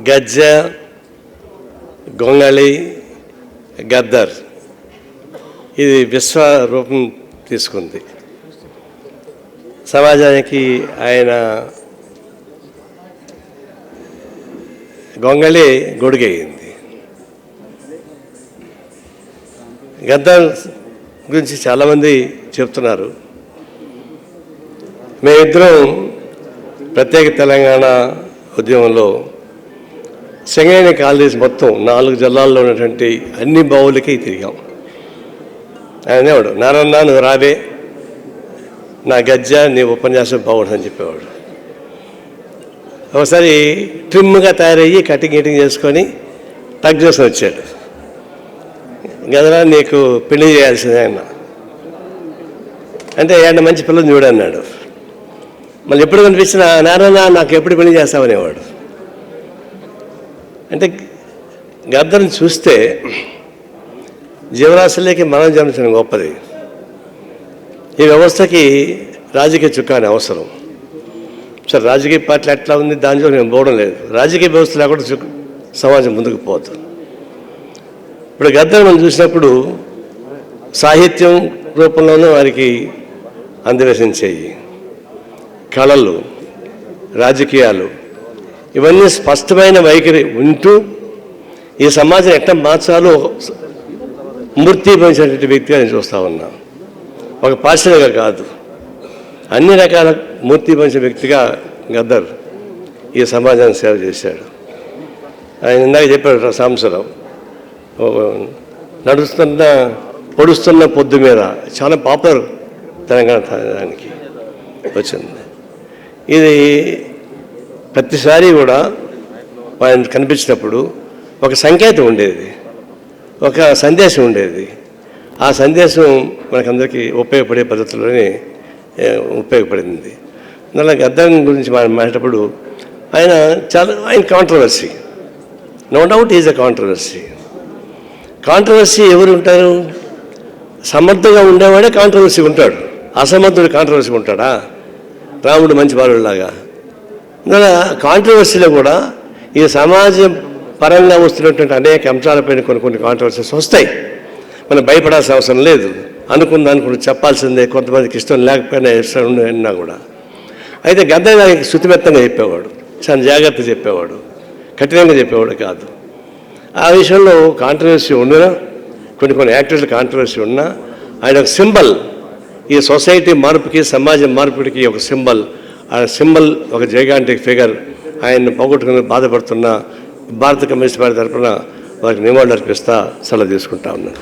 గజ్జ, గొంగళి, గద్దర్ ఇది విశ్వరూపం తీసుకుంది. సమాజానికి ఆయన గొంగళి గొడుగయింది. గద్దర్ గురించి చాలామంది చెప్తున్నారు. మేమిద్దరం ప్రత్యేక తెలంగాణ ఉద్యమంలో సింగరేణి కాలనీస్ మొత్తం 4 జిల్లాల్లో ఉన్నటువంటి అన్ని బావులకి తిరిగాం. ఆయన అనేవాడు, నారన్నా నువ్వు రావే, నా గజ్జ నీ ఉపన్యాసం బాగుండు అని చెప్పేవాడు. ఒకసారి ట్రిమ్గా తయారయ్యి కటింగ్ చేసుకొని టక్ చేసుకొని వచ్చాడు. గదరా నీకు పెళ్లి చేయాల్సిందే అన్న అంటే ఏమన్నా మంచి పిల్లలు చూడన్నాడు. మళ్ళీ ఎప్పుడు కనిపించిన నారాయణ నాకు ఎప్పుడు పెళ్లి చేస్తామనేవాడు. అంటే గద్దర్ని చూస్తే జీవరాశులకి మనం జన్మించడం గొప్పది. ఈ వ్యవస్థకి రాజకీయ చుక్కాని అవసరం. సరే రాజకీయ పార్టీలు ఎట్లా ఉంది దానిలో నేను పోవడం లేదు. రాజకీయ వ్యవస్థ లేకుండా సమాజం ముందుకు పోతుంది. ఇప్పుడు గద్దర్ మనం చూసినప్పుడు సాహిత్యం రూపంలోనూ వారికి అందివేశించేయి, కళలు, రాజకీయాలు ఇవన్నీ స్పష్టమైన వైఖరి ఉంటూ ఈ సమాజం ఎట్లా మార్చాలో మూర్తి పంచినటువంటి వ్యక్తిగా నేను చూస్తూ ఉన్నా. ఒక పార్షల్గా కాదు, అన్ని రకాల మూర్తి పంచిన వ్యక్తిగా గద్దర్ ఈ సమాజాన్ని సేవ చేశాడు. ఆయన ఇందాక చెప్పాడు సాంబశివరావు, పొడుస్తున్న పొద్దు మీద చాలా పాపులర్ తెలంగాణ దానికి వచ్చింది. ఇది ప్రతిసారి కూడా ఆయన కనిపించినప్పుడు ఒక సంకేతం ఉండేది, ఒక సందేశం ఉండేది. ఆ సందేశం మనకందరికీ ఉపయోగపడే పద్ధతిలోనే ఉపయోగపడింది. అందువల్ల గద్దర్ గురించి మనం మాట్లాడేటప్పుడు ఆయన controversy, no doubt is a controversy ఎవరు ఉంటారు? సమర్థంగా ఉండేవాడే కాంట్రవర్సీ ఉంటాడు, అసమర్థుడు కాంట్రవర్సీ ఉంటాడా? రాముడు మంచి బాలుడిలాగా. అందువల్ల కాంట్రవర్సీలో కూడా ఈ సమాజం పరంగా వస్తున్నటువంటి అనేక అంశాలపైన కొన్ని కాంట్రవర్సీస్ వస్తాయి. మనం భయపడాల్సిన అవసరం లేదు. అనుకున్న చెప్పాల్సిందే, కొంతమందికి ఇష్టం లేకపోయినా ఇష్టం ఉన్నా కూడా. అయితే గద్దర్ గారికి శృతిమెత్తంగా చెప్పేవాడు, చాలా జాగ్రత్త చెప్పేవాడు, కఠినంగా చెప్పేవాడు కాదు. ఆ విషయంలో కాంట్రవర్సీ ఉన్నా, కొన్ని యాక్టివిటీలు కాంట్రవర్సీ ఉన్నా ఆయన ఒక సింబల్, ఈ సొసైటీ మార్పుకి సమాజం మార్పుడికి ఒక సింబల్. ఆ సింబల్ ఒక జైగాంటిక్ ఫిగర్. ఆయన్ని పోగొట్టుకుని బాధపడుతున్న భారత కమ్యూనిస్ట్ పార్టీ తరఫున వారికి నివాళులు అర్పిస్తా సెలవు తీసుకుంటా ఉన్నాను.